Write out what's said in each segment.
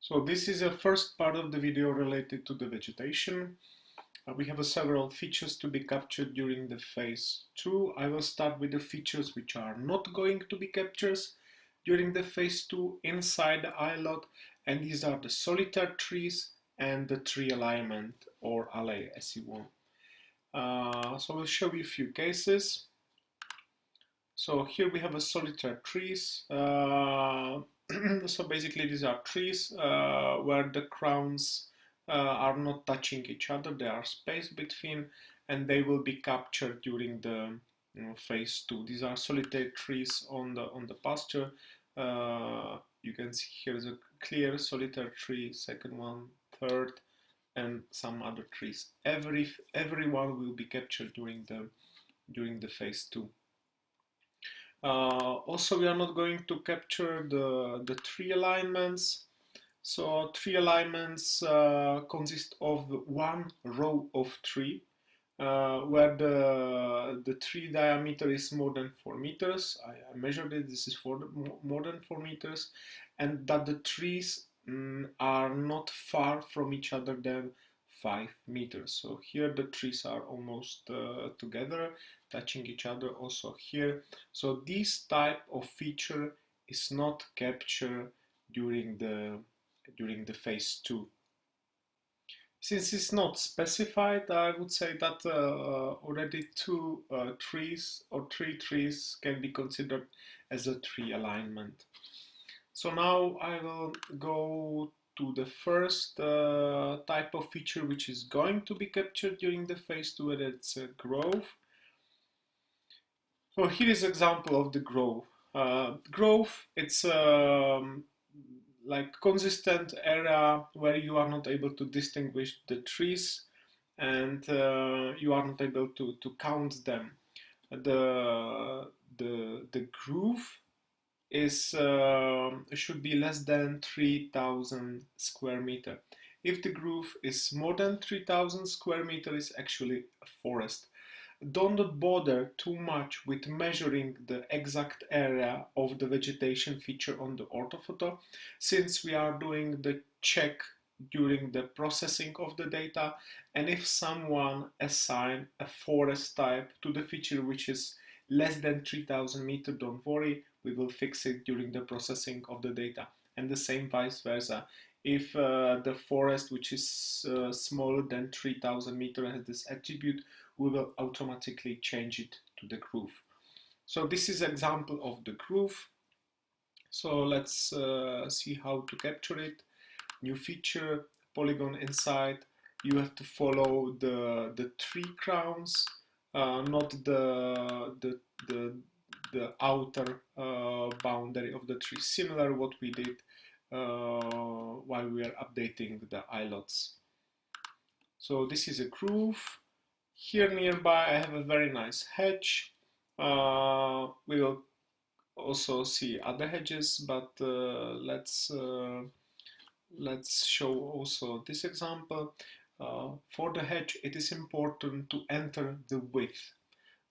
So this is a first part of the video related to the vegetation. We have several features to be captured during the phase 2. I will start with the features which are not going to be captured during the phase 2 inside the islet, and these are the solitary trees and the tree alignment or alley as you want. So I'll show you a few cases. So here we have a solitary trees. So basically these are trees where the crowns are not touching each other. There are space between, and they will be captured during the phase 2. These are solitary trees on the pasture. You can see here is a clear solitary tree, second one, third, and some other trees. Everyone will be captured during the phase 2. Also, we are not going to capture the tree alignments. So tree alignments consist of one row of tree where the tree diameter is more than 4 meters. I measured it, this is more than 4 meters, and that the trees are not far from each other than 5 meters. So here the trees are almost together, touching each other also here. So this type of feature is not captured during the phase 2. Since it's not specified, I would say that already two trees or 3 trees can be considered as a tree alignment. So now I will go to the first type of feature which is going to be captured during the phase 2, and it's a grove. So here is an example of the grove. Grove, it's like consistent area where you are not able to distinguish the trees, and you are not able to count them. The groove is should be less than 3,000 square meter. If the groove is more than 3,000 square meter, it's actually a forest. Don't bother too much with measuring the exact area of the vegetation feature on the orthophoto, since we are doing the check during the processing of the data, and if someone assign a forest type to the feature which is less than 3,000 meters, don't worry, we will fix it during the processing of the data. And the same vice versa. If the forest which is smaller than 3,000 meters has this attribute, we will automatically change it to the groove. So this is an example of the groove. So let's see how to capture it. New feature, polygon inside. You have to follow the tree crowns, not the outer boundary of the tree. Similar what we did while we are updating the islets. So this is a groove. Here nearby I have a very nice hedge. We will also see other hedges, but let's show also this example. For the hedge, it is important to enter the width.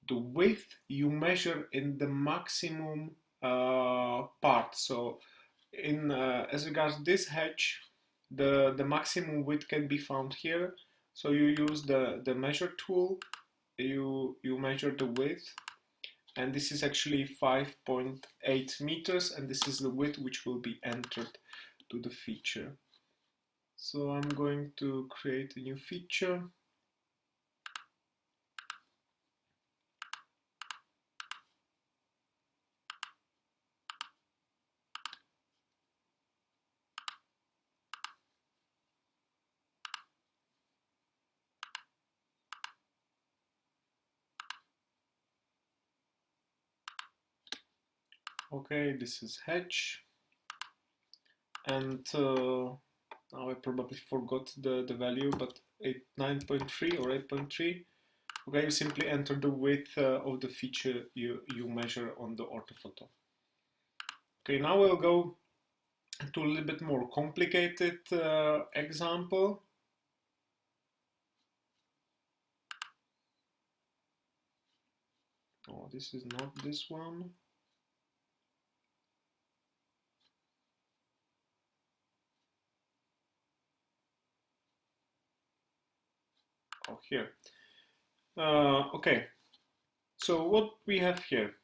The width you measure in the maximum part. So in as regards this hedge, the maximum width can be found here. So you use the measure tool, you measure the width, and this is actually 5.8 meters, and this is the width which will be entered to the feature. So I'm going to create a new feature. Okay, this is hedge, and now I probably forgot the value, but 9.3 or 8.3. Okay, you simply enter the width of the feature you measure on the orthophoto. Okay, now we'll go to a little bit more complicated example. Oh, this is not this one. here. Okay, so what we have here.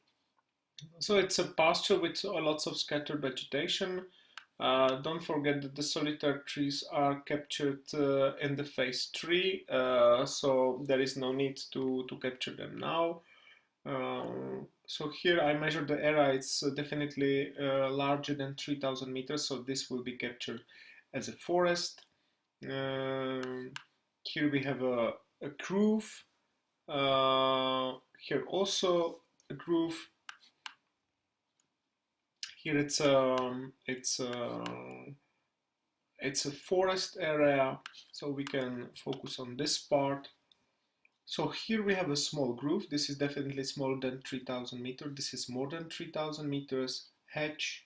So it's a pasture with lots of scattered vegetation. Don't forget that the solitary trees are captured in the phase 3, so there is no need to capture them now. So here I measured the area, it's definitely larger than 3000 meters, so this will be captured as a forest. Here we have a groove, here also a groove. Here it's a forest area, so we can focus on this part. So here we have a small groove. This is definitely smaller than 3000 meters. This is more than 3000 meters. Hedge,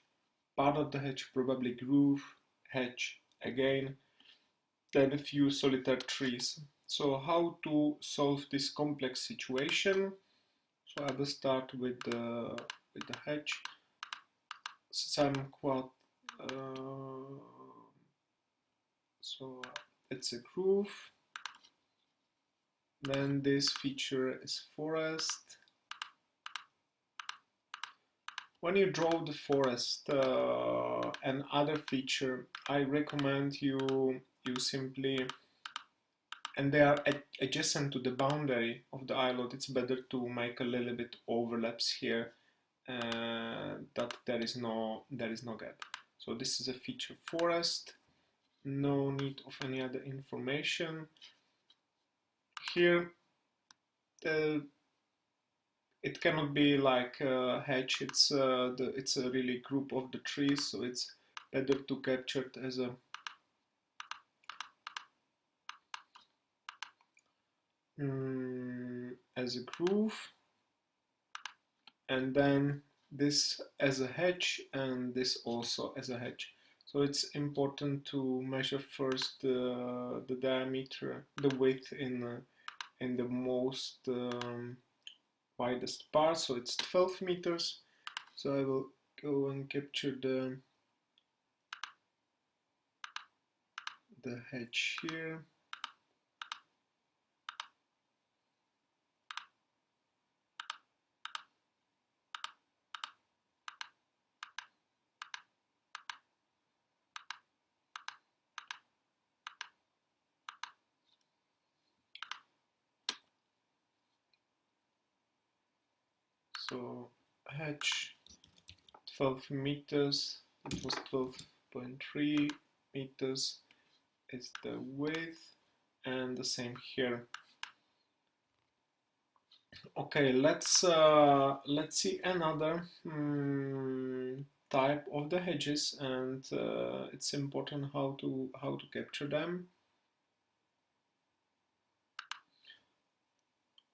part of the hedge, probably groove, hedge again, then a few solitary trees. So how to solve this complex situation? So I will start with the hedge. Since I'm quite so it's a groove, then this feature is forest. When you draw the forest and other feature, I recommend you simply, and they are adjacent to the boundary of the islet, it's better to make a little bit overlaps here, that there is no gap. So this is a feature forest, no need of any other information. Here it cannot be like a hedge, it's a really group of the trees, so it's better to capture it as a groove, and then this as a hedge and this also as a hedge. So it's important to measure first the diameter, the width in the most widest part, so it's 12 meters. So I will go and capture the hedge here. So hedge 12 meters, it was 12.3 meters is the width, and the same here. Okay, let's see another type of the hedges, and it's important how to capture them.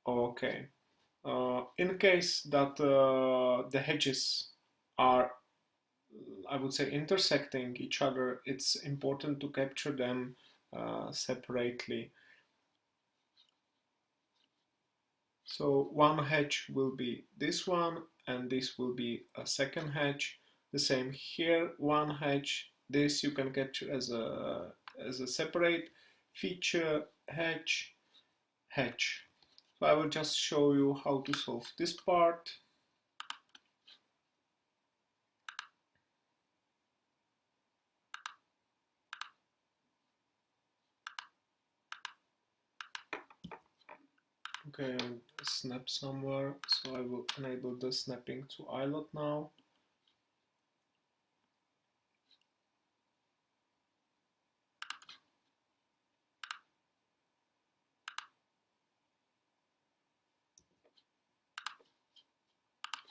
Okay, in case that the hedges are, I would say, intersecting each other, it's important to capture them separately. So one hedge will be this one, and this will be a second hedge. The same here, one hedge. This you can capture as a separate feature, hedge, hedge. So I will just show you how to solve this part. Okay, I'll snap somewhere, so I will enable the snapping to islet now.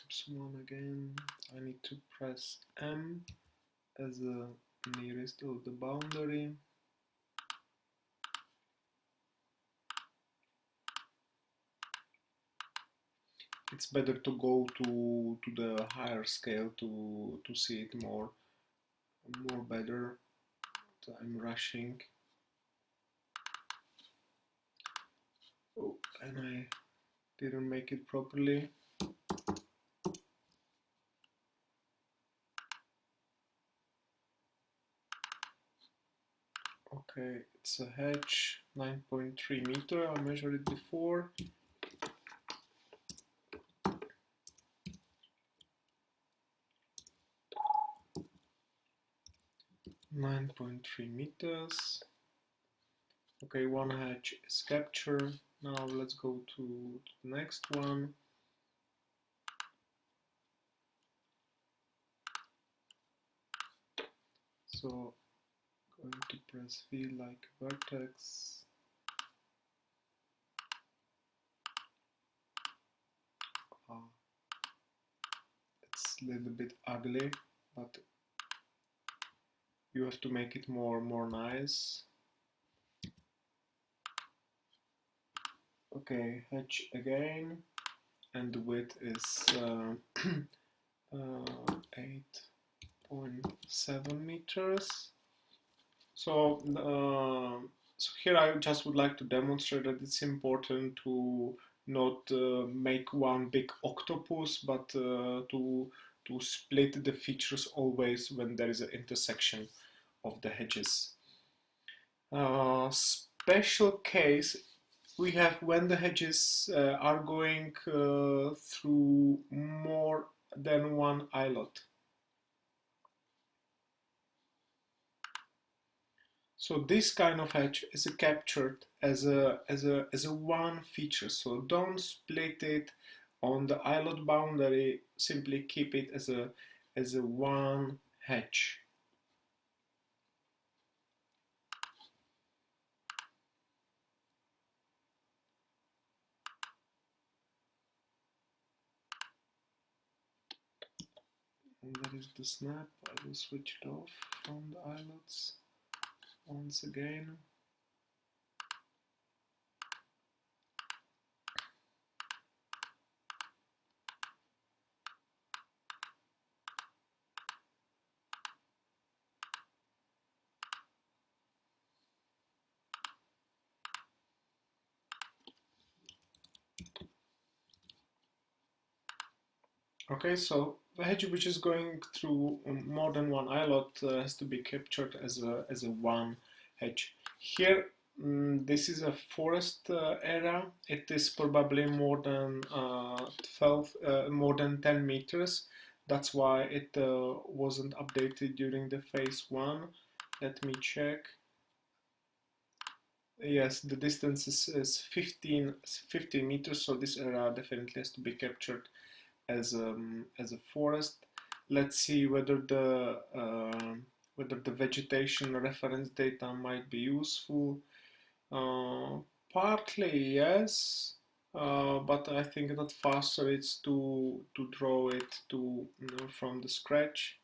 Oops, one again. I need to press M as the nearest of the boundary. It's better to go to the higher scale to see it more better. I'm rushing. Oh, and I didn't make it properly. Okay, it's a hedge. 9.3 meter. I measured it before. .3 meters. Okay, one hedge is captured. Now let's go to the next one. So going to press V like vertex. It's a little bit ugly, but you have to make it more nice. Okay, hedge again, and the width is 8.7 meters. So, so here I just would like to demonstrate that it's important to not make one big octopus, but to split the features always when there is an intersection of the hedges. Special case we have when the hedges are going through more than one islet. So this kind of hedge is captured as a one feature. So don't split it on the islet boundary. Simply keep it as a one hedge. And that is the snap. I will switch it off from the islets once again. Okay, so the hedge which is going through more than one islet has to be captured as a one hedge. Here, this is a forest area. It is probably more than 10 meters. That's why it wasn't updated during the phase 1. Let me check. Yes, the distance is 15 meters, so this area definitely has to be captured as a forest. Let's see whether the vegetation reference data might be useful. Partly yes, but I think that faster it's to draw it from the scratch.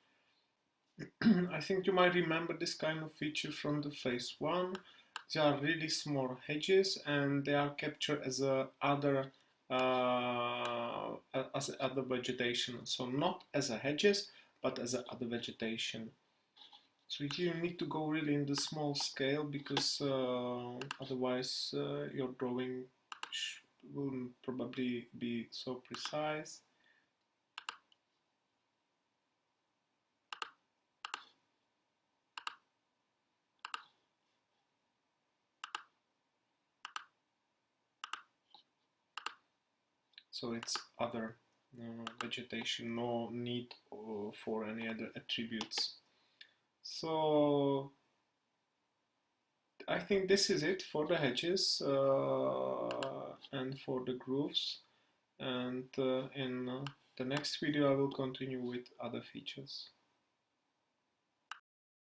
I think you might remember this kind of feature from the phase 1. They are really small hedges and they are captured as other vegetation. So not as a hedges, but as other vegetation. So you need to go really in the small scale because otherwise your drawing wouldn't probably be so precise. So it's other vegetation, no need for any other attributes. So I think this is it for the hedges and for the grooves, and in the next video I will continue with other features.